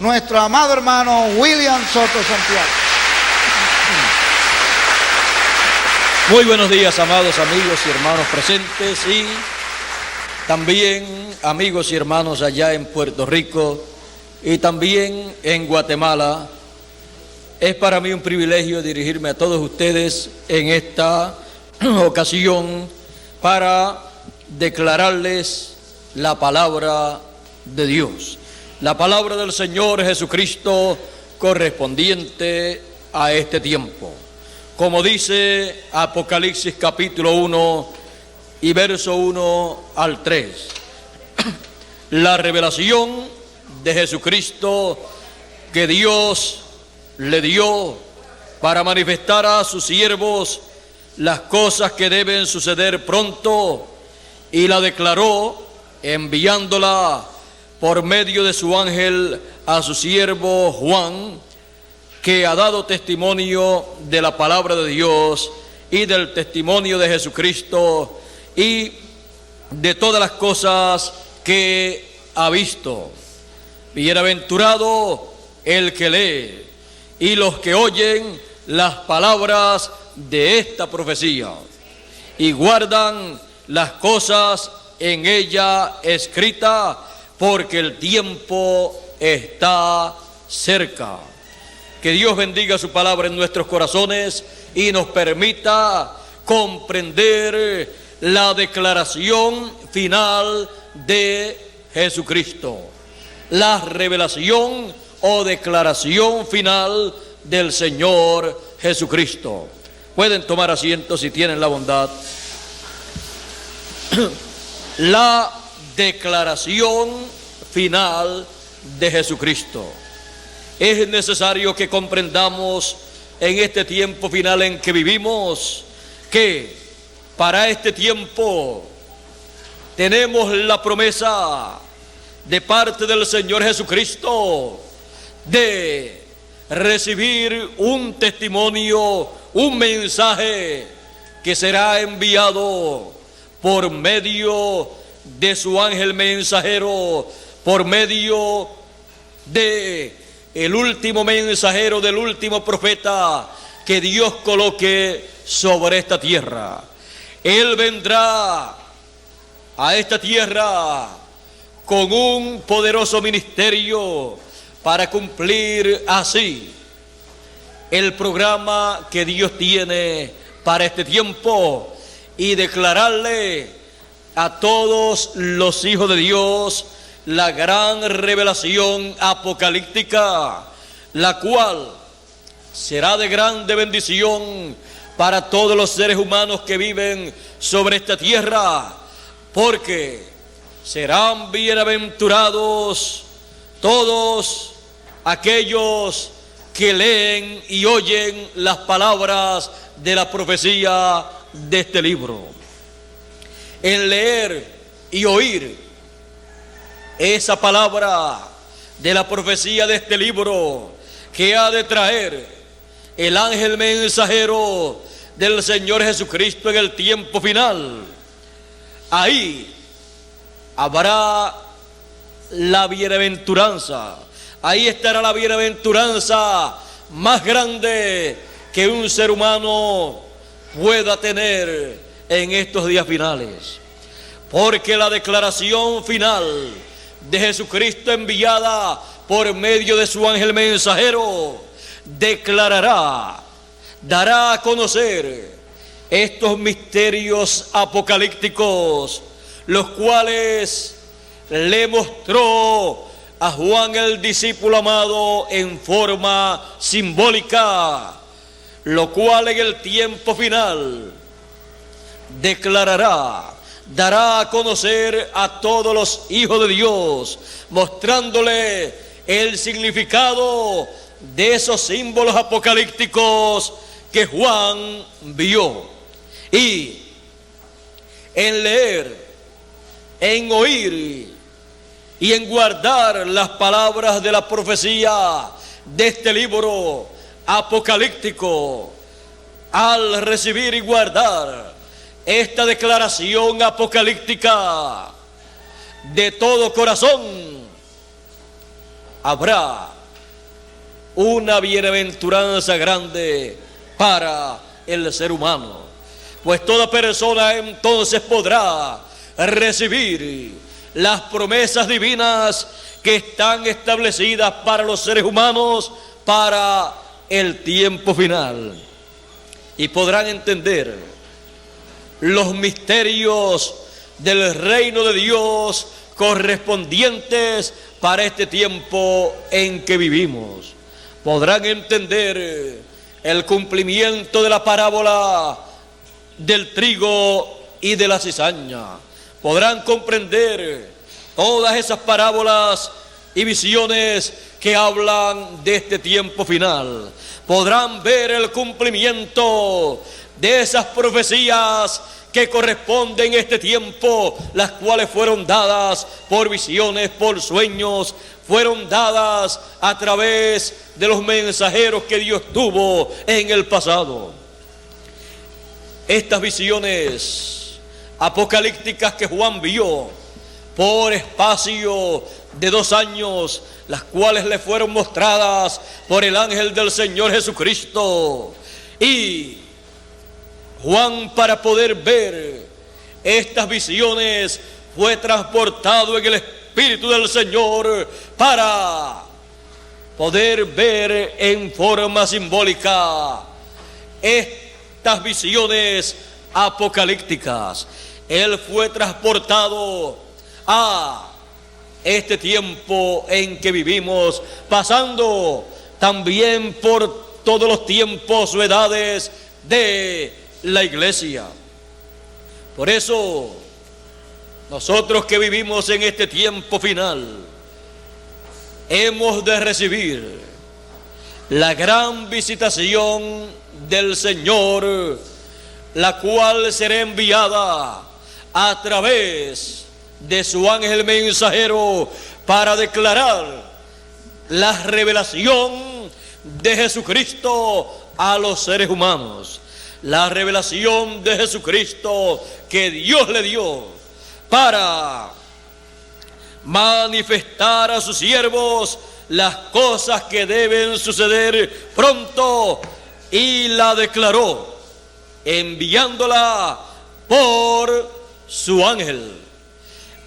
nuestro amado hermano William Soto Santiago. Muy buenos días, amados amigos y hermanos presentes, y también amigos y hermanos allá en Puerto Rico y también en Guatemala. Es para mí un privilegio dirigirme a todos ustedes en esta ocasión para declararles la palabra de Dios, la palabra del Señor Jesucristo correspondiente a este tiempo. Como dice Apocalipsis capítulo 1 y verso 1 al 3, la revelación de Jesucristo que Dios le dio para manifestar a sus siervos las cosas que deben suceder pronto, y la declaró enviándola por medio de su ángel a su siervo Juan, que ha dado testimonio de la palabra de Dios y del testimonio de Jesucristo y de todas las cosas que ha visto. Bienaventurado el que lee y los que oyen las palabras de esta profecía y guardan las cosas en ella escritas, porque el tiempo está cerca. Que Dios bendiga su palabra en nuestros corazones y nos permita comprender la declaración final de Jesucristo, la revelación o declaración final del Señor Jesucristo. Pueden tomar asiento si tienen la bondad. La declaración final de Jesucristo. Es necesario que comprendamos en este tiempo final en que vivimos que para este tiempo tenemos la promesa de parte del Señor Jesucristo de recibir un testimonio, un mensaje que será enviado por medio de su ángel mensajero, por medio de el último mensajero del último profeta que Dios coloque sobre esta tierra. Él vendrá a esta tierra con un poderoso ministerio para cumplir así el programa que Dios tiene para este tiempo y declararle a todos los hijos de Dios la gran revelación apocalíptica, la cual será de grande bendición para todos los seres humanos que viven sobre esta tierra, porque serán bienaventurados todos aquellos que leen y oyen las palabras de la profecía de este libro. En leer y oír esa palabra de la profecía de este libro que ha de traer el ángel mensajero del Señor Jesucristo en el tiempo final, ahí habrá la bienaventuranza. Ahí estará la bienaventuranza más grande que un ser humano pueda tener en estos días finales, porque la declaración final de Jesucristo enviada por medio de su ángel mensajero declarará, dará a conocer estos misterios apocalípticos, los cuales le mostró a Juan el discípulo amado en forma simbólica, lo cual en el tiempo final declarará, dará a conocer a todos los hijos de Dios, mostrándole el significado de esos símbolos apocalípticos que Juan vio. Y en leer, en oír y en guardar las palabras de la profecía de este libro apocalíptico, al recibir y guardar esta declaración apocalíptica de todo corazón, habrá una bienaventuranza grande para el ser humano, pues toda persona entonces podrá recibir las promesas divinas que están establecidas para los seres humanos para el tiempo final, y podrán entender los misterios del reino de Dios correspondientes para este tiempo en que vivimos. Podrán entender el cumplimiento de la parábola del trigo y de la cizaña. Podrán comprender todas esas parábolas y visiones que hablan de este tiempo final. Podrán ver el cumplimiento de esas profecías que corresponden a este tiempo, las cuales fueron dadas por visiones, por sueños, fueron dadas a través de los mensajeros que Dios tuvo en el pasado. Estas visiones apocalípticas que Juan vio por espacio de 2 años, las cuales le fueron mostradas por el ángel del Señor Jesucristo, y Juan, para poder ver estas visiones, fue transportado en el Espíritu del Señor para poder ver en forma simbólica estas visiones apocalípticas. Él fue transportado a este tiempo en que vivimos, pasando también por todos los tiempos o edades de la iglesia. Por eso, nosotros que vivimos en este tiempo final, hemos de recibir la gran visitación del Señor, la cual será enviada a través de su ángel mensajero para declarar la revelación de Jesucristo a los seres humanos. La revelación de Jesucristo que Dios le dio para manifestar a sus siervos las cosas que deben suceder pronto, y la declaró enviándola por su ángel.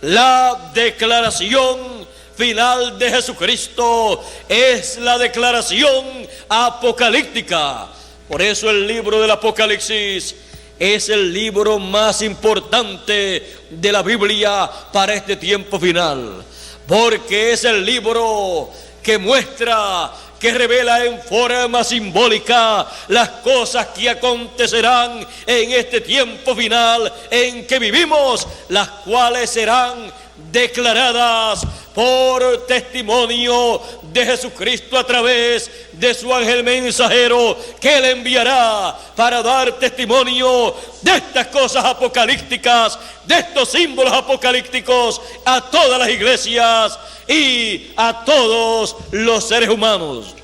La declaración final de Jesucristo es la declaración apocalíptica. Por eso el libro del Apocalipsis es el libro más importante de la Biblia para este tiempo final, porque es el libro que muestra, que revela en forma simbólica las cosas que acontecerán en este tiempo final en que vivimos, las cuales serán declaradas por testimonio de Jesucristo a través de su ángel mensajero, que Él enviará para dar testimonio de estas cosas apocalípticas, de estos símbolos apocalípticos, a todas las iglesias y a todos los seres humanos,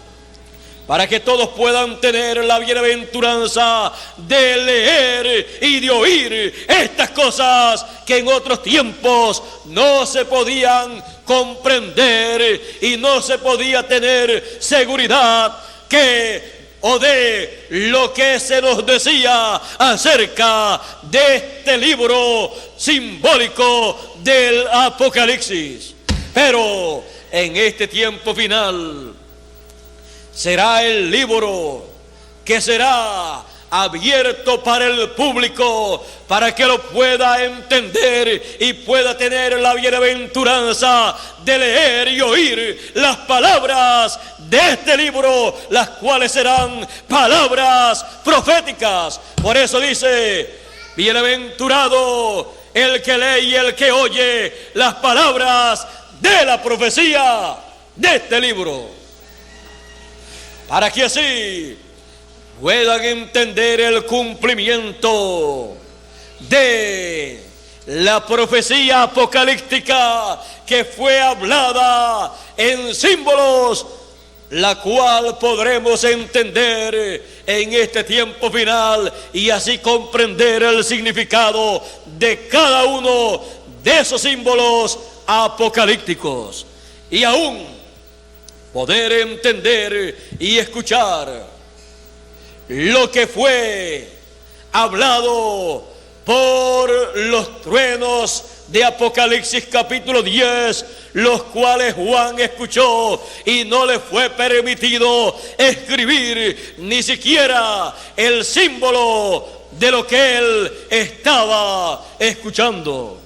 para que todos puedan tener la bienaventuranza de leer y de oír estas cosas que en otros tiempos no se podían comprender y no se podía tener seguridad de lo que se nos decía acerca de este libro simbólico del Apocalipsis. Pero en este tiempo final será el libro que será abierto para el público, para que lo pueda entender y pueda tener la bienaventuranza de leer y oír las palabras de este libro, las cuales serán palabras proféticas. Por eso dice: bienaventurado el que lee y el que oye las palabras de la profecía de este libro, para que así puedan entender el cumplimiento de la profecía apocalíptica que fue hablada en símbolos, la cual podremos entender en este tiempo final y así comprender el significado de cada uno de esos símbolos apocalípticos. Y aún poder entender y escuchar lo que fue hablado por los truenos de Apocalipsis capítulo 10, los cuales Juan escuchó y no le fue permitido escribir ni siquiera el símbolo de lo que él estaba escuchando.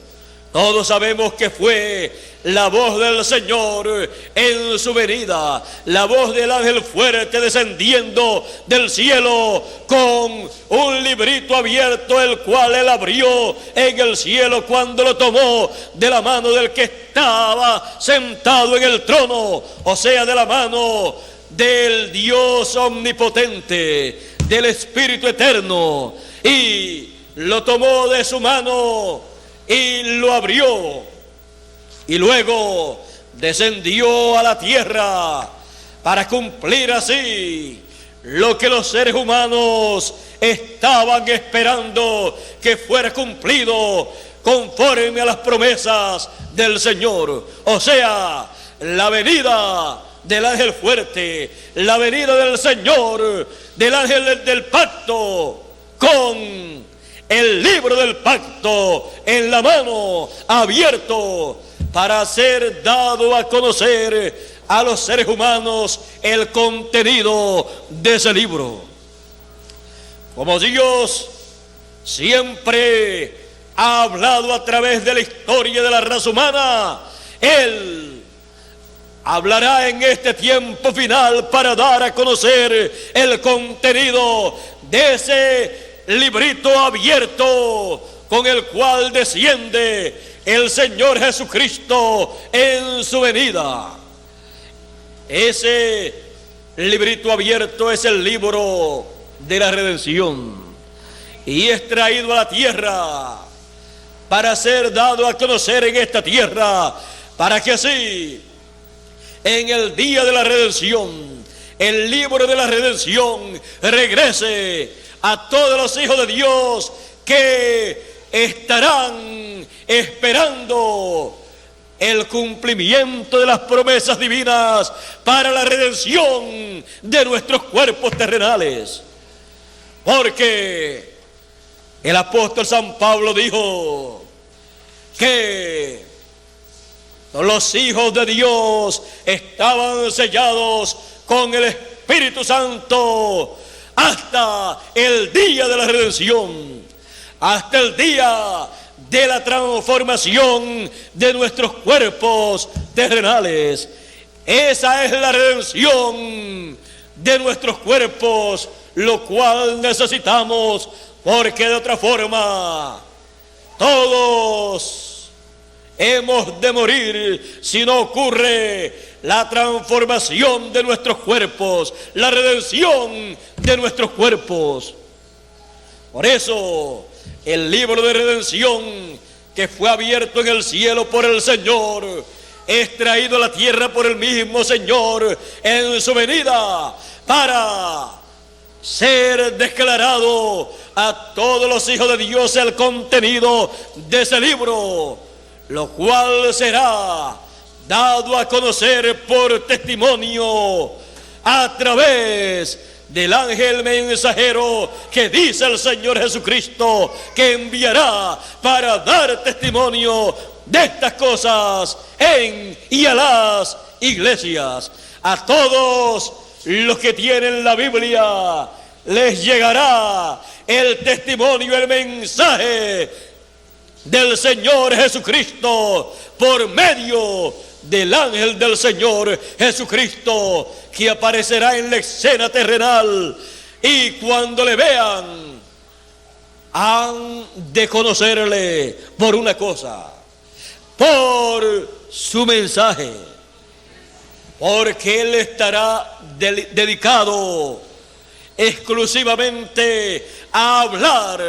Todos sabemos que fue la voz del Señor en su venida, la voz del ángel fuerte descendiendo del cielo con un librito abierto, el cual él abrió en el cielo cuando lo tomó de la mano del que estaba sentado en el trono, o sea, de la mano del Dios omnipotente, del Espíritu eterno, y lo tomó de su mano y lo abrió. Y luego descendió a la tierra para cumplir así lo que los seres humanos estaban esperando que fuera cumplido conforme a las promesas del Señor. O sea, la venida del ángel fuerte, la venida del Señor, del ángel del pacto, con el libro del pacto en la mano, abierto, para ser dado a conocer a los seres humanos el contenido de ese libro. Como Dios siempre ha hablado a través de la historia de la raza humana, Él hablará en este tiempo final para dar a conocer el contenido de ese librito abierto con el cual desciende el Señor Jesucristo en su venida. Ese librito abierto es el libro de la redención y es traído a la tierra para ser dado a conocer en esta tierra, para que así en el día de la redención el libro de la redención regrese a todos los hijos de Dios que estarán esperando el cumplimiento de las promesas divinas para la redención de nuestros cuerpos terrenales. Porque el apóstol San Pablo dijo que los hijos de Dios estaban sellados con el Espíritu Santo hasta el día de la redención, hasta el día de la transformación de nuestros cuerpos terrenales. Esa es la redención de nuestros cuerpos, lo cual necesitamos, porque de otra forma todos hemos de morir si no ocurre la transformación de nuestros cuerpos, la redención de nuestros cuerpos. Por eso el libro de redención que fue abierto en el cielo por el Señor es traído a la tierra por el mismo Señor en su venida para ser declarado a todos los hijos de Dios el contenido de ese libro, lo cual será dado a conocer por testimonio a través del ángel mensajero que dice el Señor Jesucristo que enviará para dar testimonio de estas cosas en y a las iglesias. A todos los que tienen la Biblia les llegará el testimonio, el mensaje del Señor Jesucristo por medio del ángel del Señor Jesucristo, que aparecerá en la escena terrenal, y cuando le vean han de conocerle por una cosa, por su mensaje, porque él estará dedicado exclusivamente a hablar,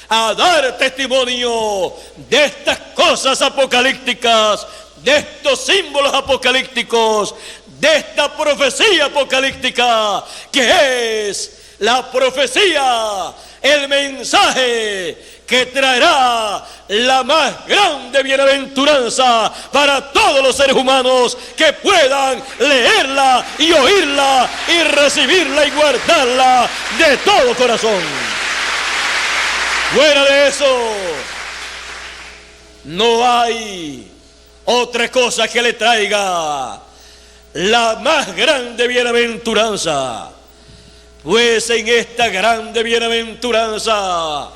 a dar testimonio de estas cosas apocalípticas, de estos símbolos apocalípticos, de esta profecía apocalíptica, que es la profecía, el mensaje que traerá la más grande bienaventuranza para todos los seres humanos que puedan leerla y oírla y recibirla y guardarla de todo corazón. Fuera de eso, no hay otra cosa que le traiga la más grande bienaventuranza, pues en esta grande bienaventuranza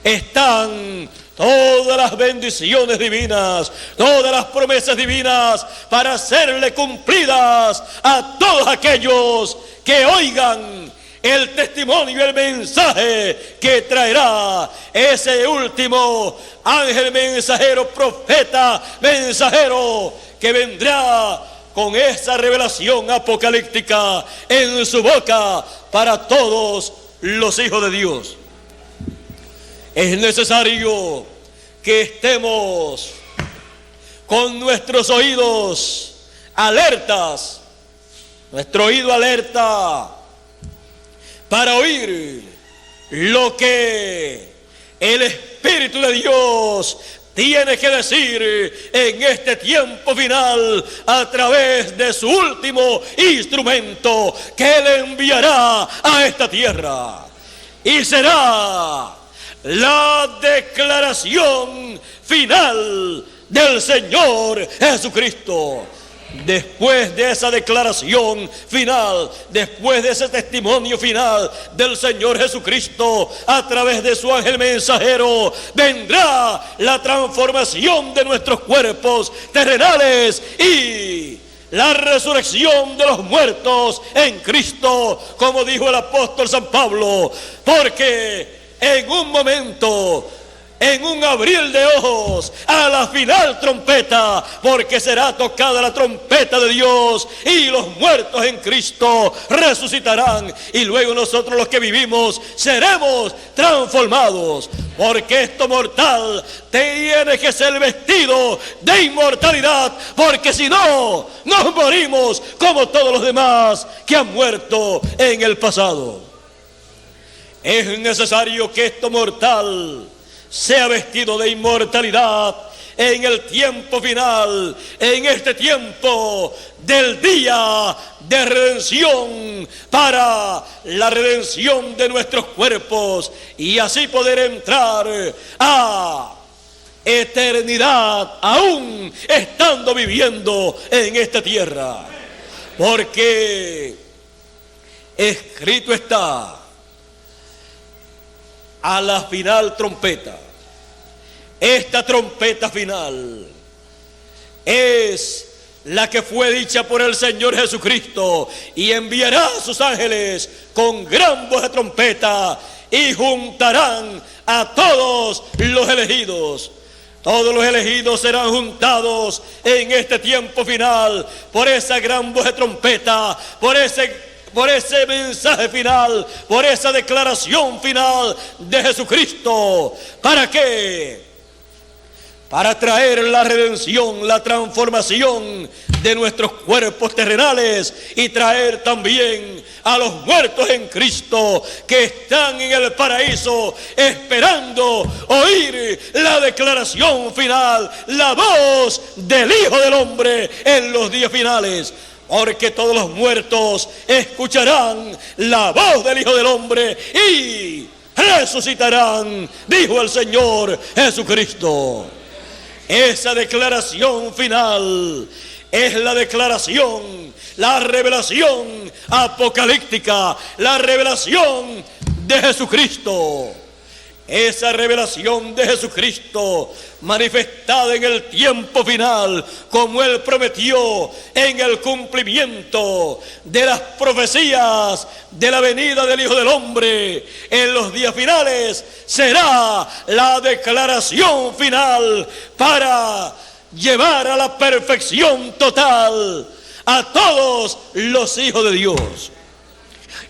están todas las bendiciones divinas, todas las promesas divinas para serle cumplidas a todos aquellos que oigan el testimonio y el mensaje que traerá ese último ángel mensajero, profeta mensajero, que vendrá con esa revelación apocalíptica en su boca para todos los hijos de Dios. Es necesario que estemos con nuestros oídos alertas, nuestro oído alerta para oír lo que el Espíritu de Dios tiene que decir en este tiempo final a través de su último instrumento que Él enviará a esta tierra. Y será la declaración final del Señor Jesucristo. Después de esa declaración final, después de ese testimonio final del Señor Jesucristo a través de su ángel mensajero, vendrá la transformación de nuestros cuerpos terrenales y la resurrección de los muertos en Cristo, como dijo el apóstol San Pablo, porque en un momento, en un abrir de ojos, a la final trompeta, porque será tocada la trompeta de Dios y los muertos en Cristo resucitarán, y luego nosotros los que vivimos seremos transformados, porque esto mortal tiene que ser vestido de inmortalidad, porque si no, nos morimos como todos los demás que han muerto en el pasado. Es necesario que esto mortal sea vestido de inmortalidad en el tiempo final, en este tiempo del día de redención, para la redención de nuestros cuerpos, y así poder entrar a eternidad, aún estando viviendo en esta tierra. Porque escrito está: a la final trompeta. Esta trompeta final es la que fue dicha por el Señor Jesucristo, y enviará a sus ángeles con gran voz de trompeta y juntarán a todos los elegidos. Todos los elegidos serán juntados en este tiempo final por esa gran voz de trompeta, por ese mensaje final, por esa declaración final de Jesucristo. ¿Para qué? Para traer la redención, la transformación de nuestros cuerpos terrenales, y traer también a los muertos en Cristo que están en el paraíso esperando oír la declaración final, la voz del Hijo del Hombre en los días finales. Porque todos los muertos escucharán la voz del Hijo del Hombre y resucitarán, dijo el Señor Jesucristo. Esa declaración final es la declaración, la revelación apocalíptica, la revelación de Jesucristo. Esa revelación de Jesucristo manifestada en el tiempo final, como Él prometió en el cumplimiento de las profecías de la venida del Hijo del Hombre en los días finales, será la declaración final para llevar a la perfección total a todos los hijos de Dios.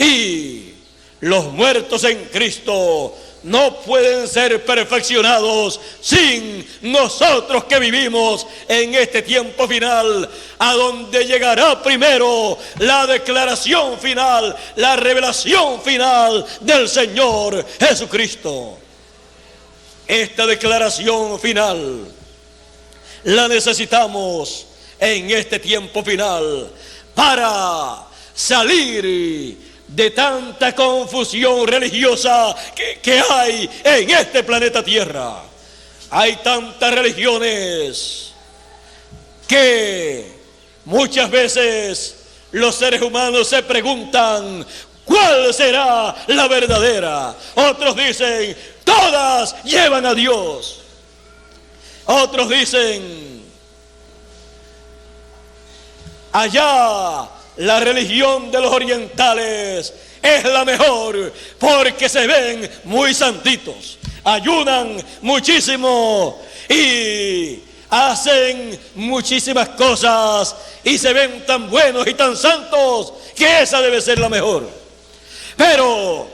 Y los muertos en Cristo no pueden ser perfeccionados sin nosotros que vivimos en este tiempo final, a donde llegará primero la declaración final, la revelación final del Señor Jesucristo. esta declaración final la necesitamos en este tiempo final para salir de tanta confusión religiosa que hay en este planeta Tierra. Hay tantas religiones que muchas veces los seres humanos se preguntan ¿cuál será la verdadera? Otros dicen, todas llevan a Dios. Otros dicen, allá la religión de los orientales es la mejor porque se ven muy santitos, ayunan muchísimo y hacen muchísimas cosas y se ven tan buenos y tan santos que esa debe ser la mejor. Pero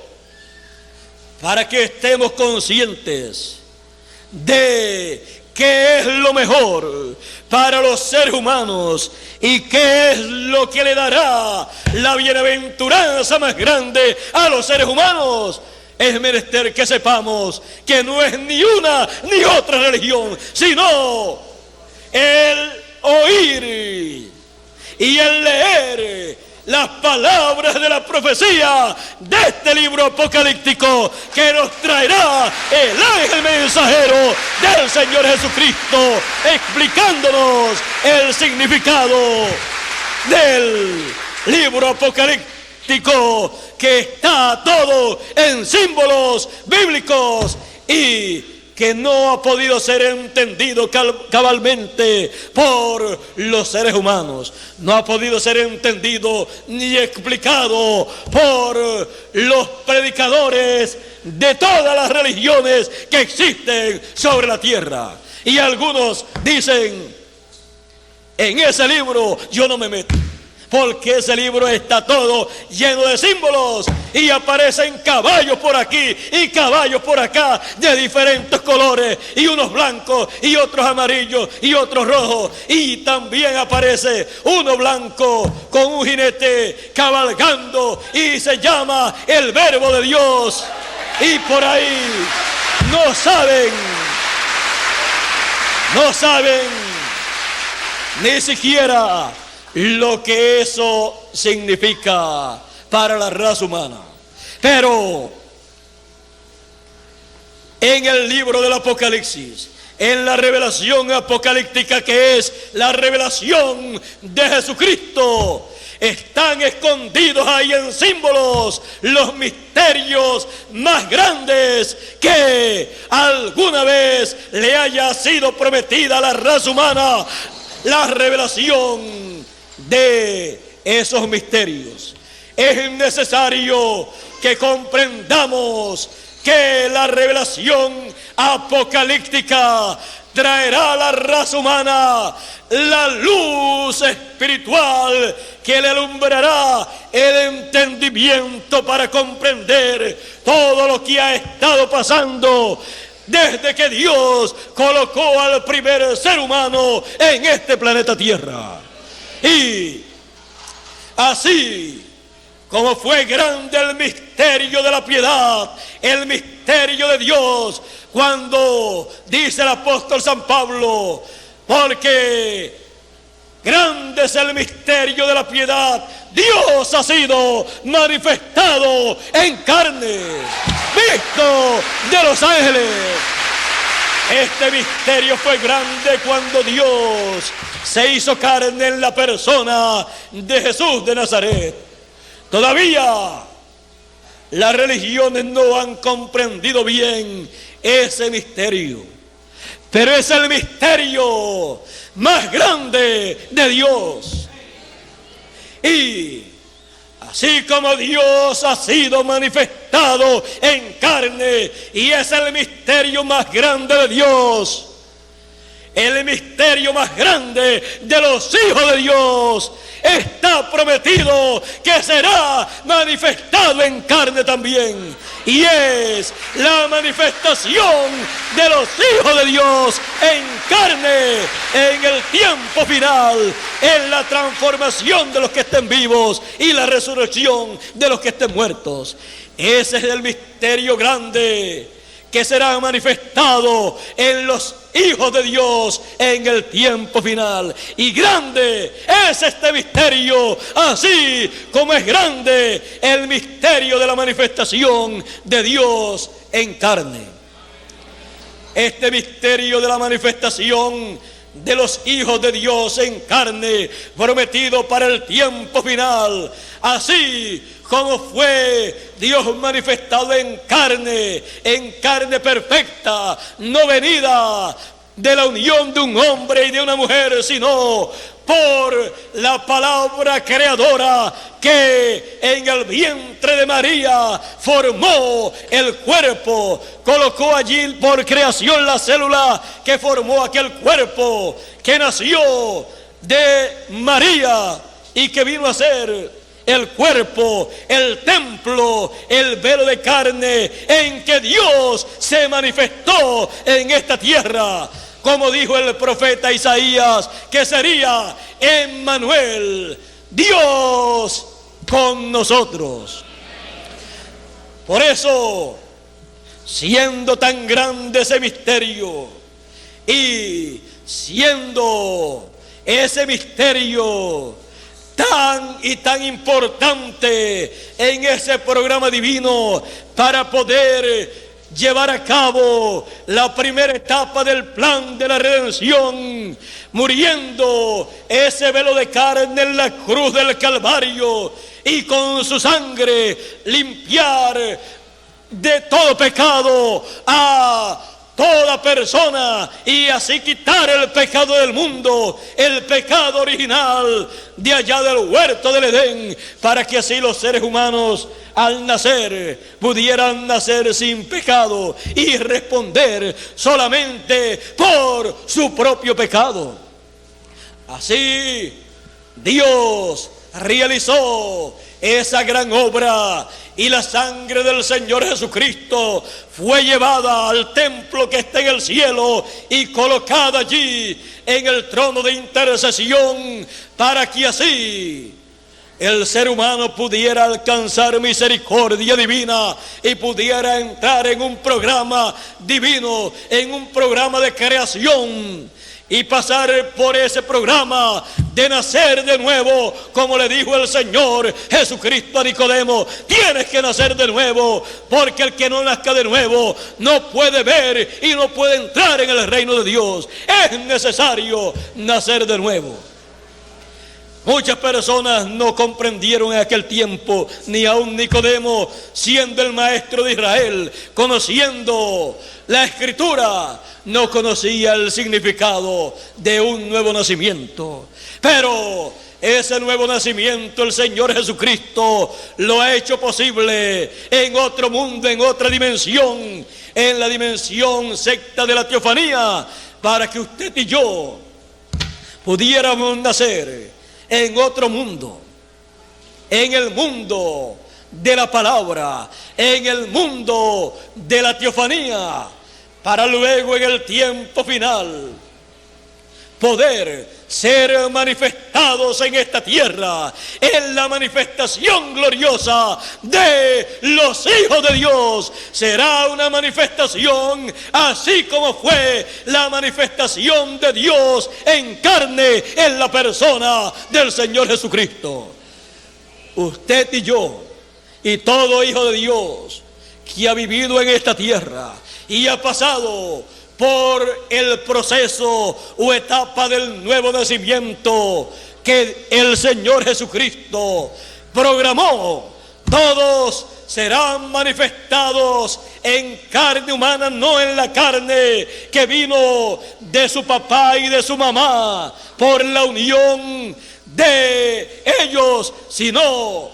para que estemos conscientes de qué es lo mejor para los seres humanos y qué es lo que le dará la bienaventuranza más grande a los seres humanos, es menester que sepamos que no es ni una ni otra religión, sino el oír y el leer las palabras de la profecía de este libro apocalíptico que nos traerá el ángel mensajero del Señor Jesucristo, explicándonos el significado del libro apocalíptico, que está todo en símbolos bíblicos y que no ha podido ser entendido cabalmente por los seres humanos, no ha podido ser entendido ni explicado por los predicadores de todas las religiones que existen sobre la tierra. Y algunos dicen, en ese libro yo no me meto, porque ese libro está todo lleno de símbolos y aparecen caballos por aquí y caballos por acá de diferentes colores, y unos blancos y otros amarillos y otros rojos, y también aparece uno blanco con un jinete cabalgando y se llama el Verbo de Dios, y por ahí no saben ni siquiera lo que eso significa para la raza humana. Pero en el libro del Apocalipsis, en la revelación apocalíptica, que es la revelación de Jesucristo, están escondidos ahí en símbolos los misterios más grandes que alguna vez le haya sido prometida a la raza humana. La revelación de esos misterios. Es necesario que comprendamos que la revelación apocalíptica traerá a la raza humana la luz espiritual que le alumbrará el entendimiento para comprender todo lo que ha estado pasando desde que Dios colocó al primer ser humano en este planeta Tierra. Y así como fue grande el misterio de la piedad, el misterio de Dios, cuando dice el apóstol San Pablo, porque grande es el misterio de la piedad, Dios ha sido manifestado en carne, visto de los ángeles. Este misterio fue grande cuando Dios se hizo carne en la persona de Jesús de Nazaret. Todavía las religiones no han comprendido bien ese misterio, pero es el misterio más grande de Dios. Y así como Dios ha sido manifestado en carne y es el misterio más grande de Dios, el misterio más grande de los hijos de Dios, está prometido que será manifestado en carne también, y es la manifestación de los hijos de Dios en carne en el tiempo final, en la transformación de los que estén vivos y la resurrección de los que estén muertos. Ese es el misterio grande que será manifestado en los hijos de Dios en el tiempo final. Y grande es este misterio, así como es grande el misterio de la manifestación de Dios en carne. Este misterio de la manifestación de los hijos de Dios en carne, prometido para el tiempo final, así como fue Dios manifestado en carne perfecta, no venida de la unión de un hombre y de una mujer, sino por la palabra creadora que en el vientre de María formó el cuerpo, colocó allí por creación la célula que formó aquel cuerpo, que nació de María y que vino a ser el cuerpo, el templo, el velo de carne en que Dios se manifestó en esta tierra. Como dijo el profeta Isaías, que sería Emmanuel, Dios con nosotros. Por eso, siendo tan grande ese misterio y siendo ese misterio tan importante en ese programa divino para poder llevar a cabo la primera etapa del plan de la redención, muriendo ese velo de carne en la cruz del Calvario y con su sangre limpiar de todo pecado a toda persona y así quitar el pecado del mundo, el pecado original de allá del huerto del Edén, para que así los seres humanos al nacer pudieran nacer sin pecado y responder solamente por su propio pecado. Así Dios realizó esa gran obra y la sangre del Señor Jesucristo fue llevada al templo que está en el cielo y colocada allí en el trono de intercesión, para que así el ser humano pudiera alcanzar misericordia divina y pudiera entrar en un programa divino, en un programa de creación, y pasar por ese programa de nacer de nuevo, como le dijo el Señor Jesucristo a Nicodemo: tienes que nacer de nuevo, porque el que no nazca de nuevo no puede ver y no puede entrar en el reino de Dios. Es necesario nacer de nuevo. Muchas personas no comprendieron en aquel tiempo, ni aun Nicodemo, siendo el maestro de Israel, conociendo la Escritura, no conocía el significado de un nuevo nacimiento. Pero ese nuevo nacimiento el Señor Jesucristo lo ha hecho posible en otro mundo, en otra dimensión, en la dimensión secta de la teofanía, para que usted y yo pudiéramos nacer en otro mundo, en el mundo de la palabra, en el mundo de la teofanía, para luego en el tiempo final poder ser manifestados en esta tierra, en la manifestación gloriosa de los hijos de Dios. Será una manifestación así como fue la manifestación de Dios en carne en la persona del Señor Jesucristo. Usted y yo y todo hijo de Dios que ha vivido en esta tierra y ha pasado por el proceso o etapa del nuevo nacimiento que el Señor Jesucristo programó, todos serán manifestados en carne humana, no en la carne que vino de su papá y de su mamá por la unión de ellos, sino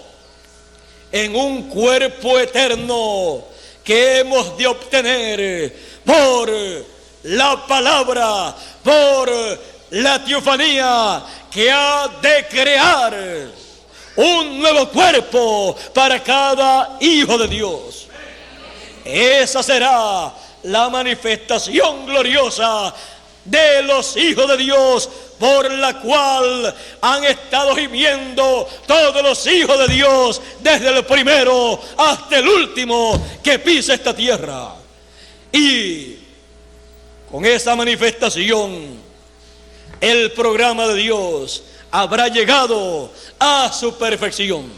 en un cuerpo eterno que hemos de obtener por la palabra, por la teofanía, que ha de crear un nuevo cuerpo para cada hijo de Dios. Esa será la manifestación gloriosa de los hijos de Dios, por la cual han estado gimiendo todos los hijos de Dios, desde el primero hasta el último que pisa esta tierra. Y con esa manifestación, el programa de Dios habrá llegado a su perfección.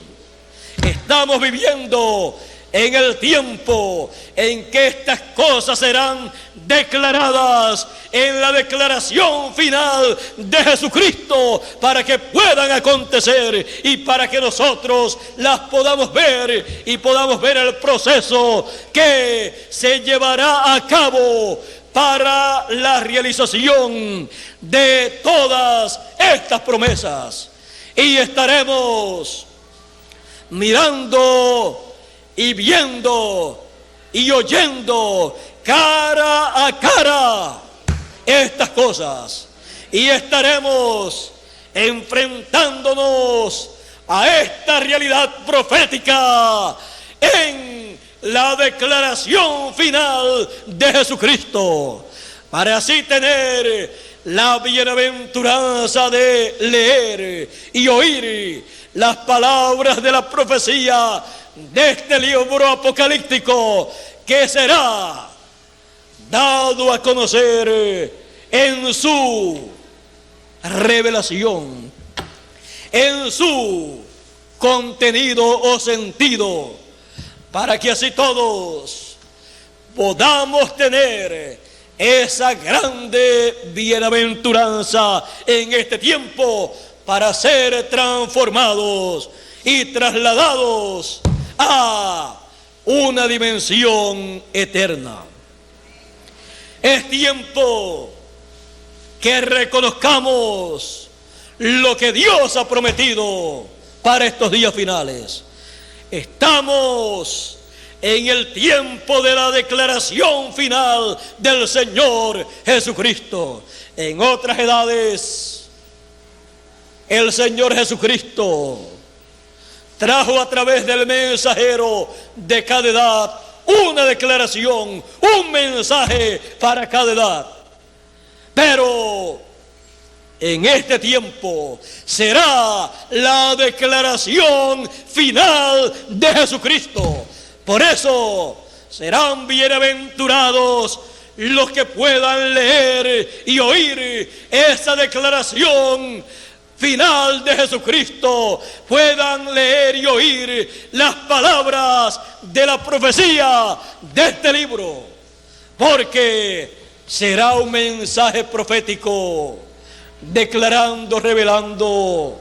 Estamos viviendo en el tiempo en que estas cosas serán declaradas en la declaración final de Jesucristo, para que puedan acontecer y para que nosotros las podamos ver y podamos ver el proceso que se llevará a cabo para la realización de todas estas promesas. Y estaremos mirando y viendo y oyendo cara a cara estas cosas, y estaremos enfrentándonos a esta realidad profética en la declaración final de Jesucristo, para así tener la bienaventuranza de leer y oír las palabras de la profecía de este libro apocalíptico, que será dado a conocer en su revelación, en su contenido o sentido, para que así todos podamos tener esa grande bienaventuranza en este tiempo, para ser transformados y trasladados a una dimensión eterna. Es tiempo que reconozcamos lo que Dios ha prometido para estos días finales. Estamos en el tiempo de la declaración final del Señor Jesucristo. En otras edades, el Señor Jesucristo trajo a través del mensajero de cada edad una declaración, un mensaje para cada edad. Pero en este tiempo será la declaración final de Jesucristo. Por eso serán bienaventurados los que puedan leer y oír esa declaración final de Jesucristo, puedan leer y oír las palabras de la profecía de este libro, porque será un mensaje profético declarando, revelando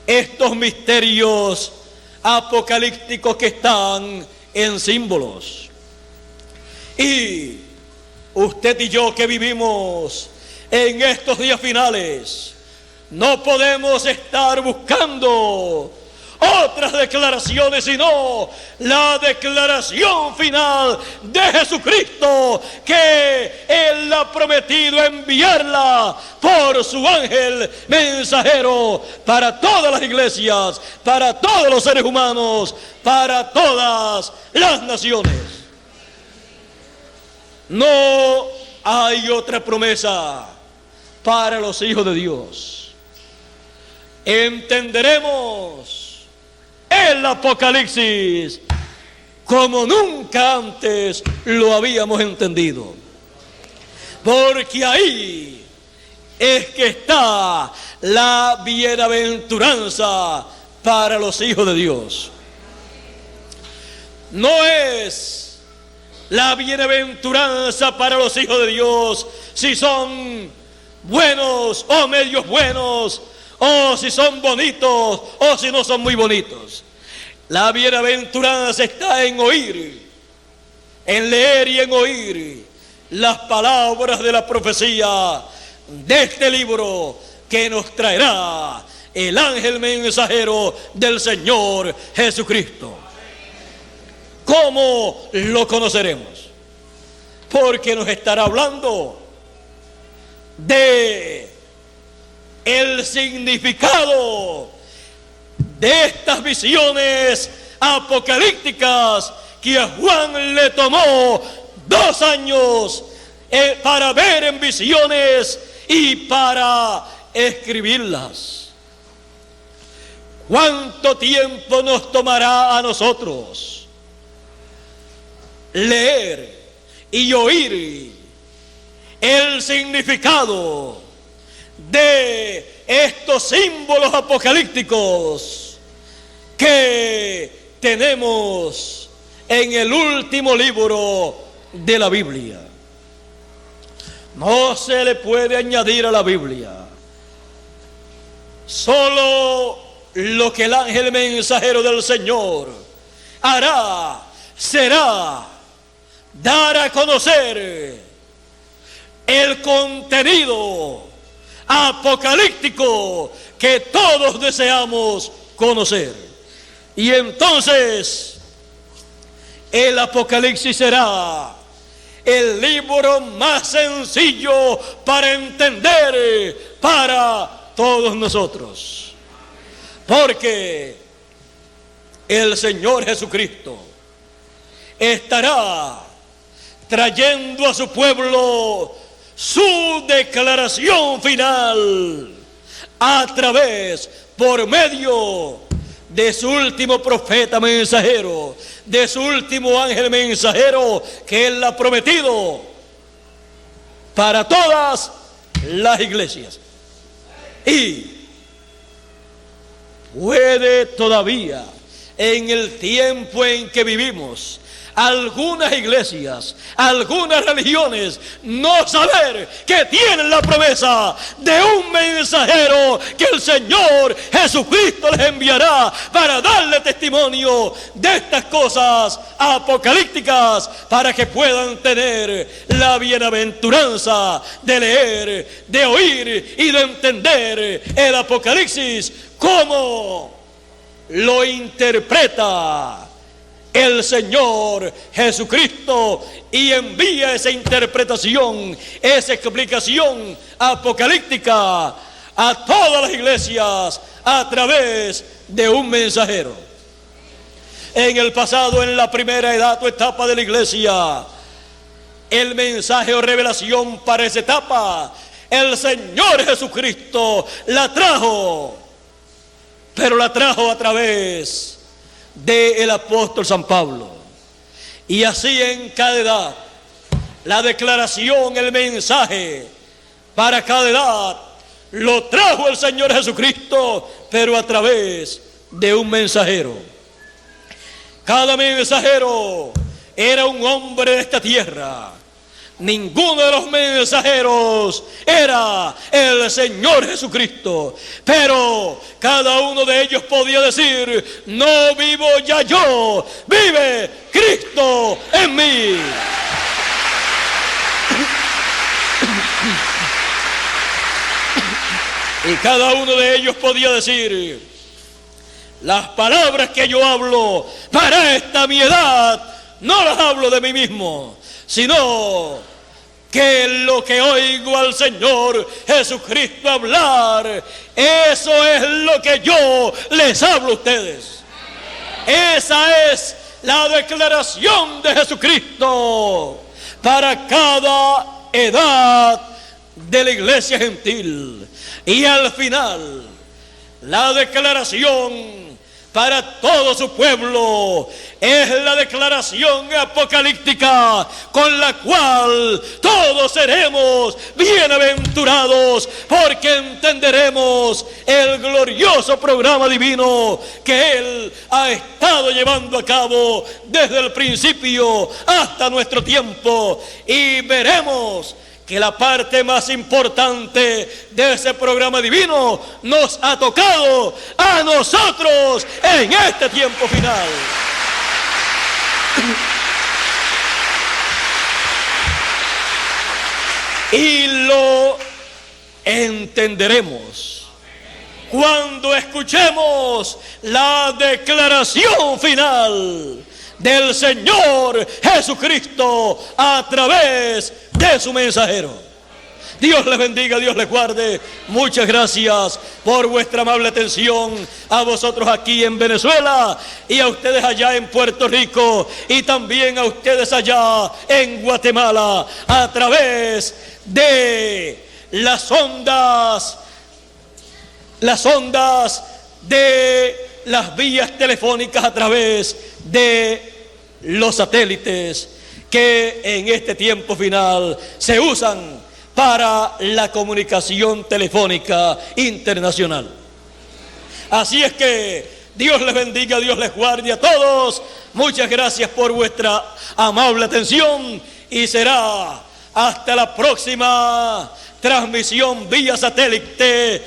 estos misterios apocalípticos que están en símbolos. Y usted y yo, que vivimos en estos días finales, no podemos estar buscando otras declaraciones, sino la declaración final de Jesucristo, que Él ha prometido enviarla por su ángel mensajero para todas las iglesias, para todos los seres humanos, para todas las naciones. No hay otra promesa para los hijos de Dios. Entenderemos el Apocalipsis como nunca antes lo habíamos entendido, porque ahí es que está la bienaventuranza para los hijos de Dios. No es la bienaventuranza para los hijos de Dios si son buenos o medios buenos, o si son bonitos o si no son muy bonitos. La bienaventuranza está en oír, en leer y en oír las palabras de la profecía de este libro que nos traerá el ángel mensajero del Señor Jesucristo. ¿Cómo lo conoceremos? Porque nos estará hablando de el significado de estas visiones apocalípticas que a Juan le tomó 2 años para ver en visiones y para escribirlas. ¿Cuánto tiempo nos tomará a nosotros leer y oír el significado de estos símbolos apocalípticos que tenemos en el último libro de la Biblia. No se le puede añadir a la Biblia solo lo que el ángel mensajero del Señor hará, será dar a conocer el contenido apocalíptico que todos deseamos conocer. Y entonces el Apocalipsis será el libro más sencillo para entender para todos nosotros, porque el Señor Jesucristo estará trayendo a su pueblo su declaración final a través, por medio de su último profeta mensajero, de su último ángel mensajero que Él ha prometido para todas las iglesias. Y puede todavía, en el tiempo en que vivimos, algunas iglesias, algunas religiones no saber que tienen la promesa de un mensajero que el Señor Jesucristo les enviará para darle testimonio de estas cosas apocalípticas, para que puedan tener la bienaventuranza de leer, de oír y de entender el Apocalipsis como lo interpreta el Señor Jesucristo, y envía esa interpretación, esa explicación apocalíptica a todas las iglesias a través de un mensajero. En el pasado, en la primera edad o etapa de la iglesia, el mensaje o revelación para esa etapa, el Señor Jesucristo la trajo, pero la trajo a través del apóstol San Pablo. Y así en cada edad, la declaración, el mensaje para cada edad lo trajo el Señor Jesucristo, pero a través de un mensajero. Cada mensajero era un hombre de esta tierra. Ninguno de los mensajeros era el Señor Jesucristo, pero cada uno de ellos podía decir: no vivo ya yo, vive Cristo en mí. Y cada uno de ellos podía decir: las palabras que yo hablo para esta mi edad, no las hablo de mí mismo, sino que lo que oigo al Señor Jesucristo hablar, eso es lo que yo les hablo a ustedes. Esa es la declaración de Jesucristo para cada edad de la iglesia gentil. Y al final, la declaración para todo su pueblo es la declaración apocalíptica con la cual todos seremos bienaventurados, porque entenderemos el glorioso programa divino que Él ha estado llevando a cabo desde el principio hasta nuestro tiempo, y veremos que la parte más importante de ese programa divino nos ha tocado a nosotros en este tiempo final. Y lo entenderemos cuando escuchemos la declaración final del Señor Jesucristo a través de su mensajero. Dios les bendiga, Dios les guarde. Muchas gracias por vuestra amable atención, a vosotros aquí en Venezuela y a ustedes allá en Puerto Rico, y también a ustedes allá en Guatemala a través de las ondas de las vías telefónicas, a través de los satélites que en este tiempo final se usan para la comunicación telefónica internacional. Así es que Dios les bendiga, Dios les guarde a todos. Muchas gracias por vuestra amable atención y será hasta la próxima transmisión vía satélite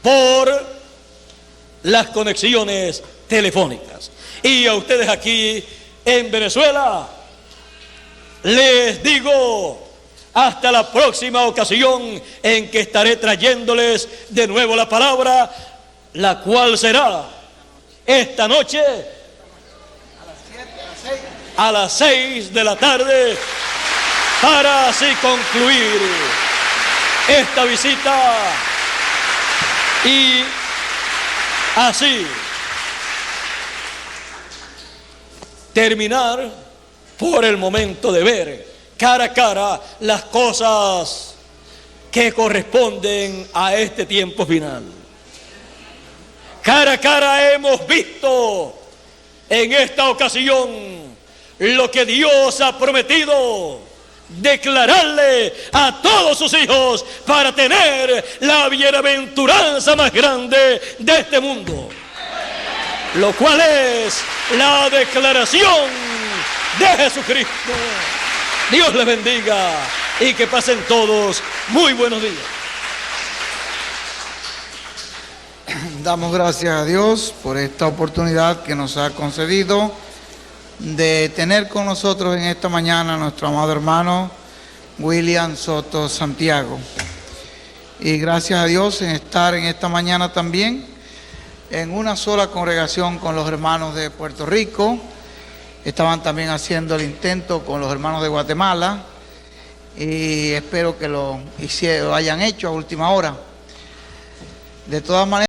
por las conexiones telefónicas. Y a ustedes aquí en Venezuela les digo hasta la próxima ocasión en que estaré trayéndoles de nuevo la palabra, la cual será esta noche a las 6 de la tarde, para así concluir esta visita y así terminar por el momento de ver cara a cara las cosas que corresponden a este tiempo final. Cara a cara hemos visto en esta ocasión lo que Dios ha prometido declararle a todos sus hijos para tener la bienaventuranza más grande de este mundo, lo cual es la declaración de Jesucristo. Dios les bendiga y que pasen todos muy buenos días. Damos gracias a Dios por esta oportunidad que nos ha concedido de tener con nosotros en esta mañana a nuestro amado hermano William Soto Santiago. Y gracias a Dios en estar en esta mañana también en una sola congregación con los hermanos de Puerto Rico. Estaban también haciendo el intento con los hermanos de Guatemala y espero que lo hayan hecho a última hora. De todas maneras,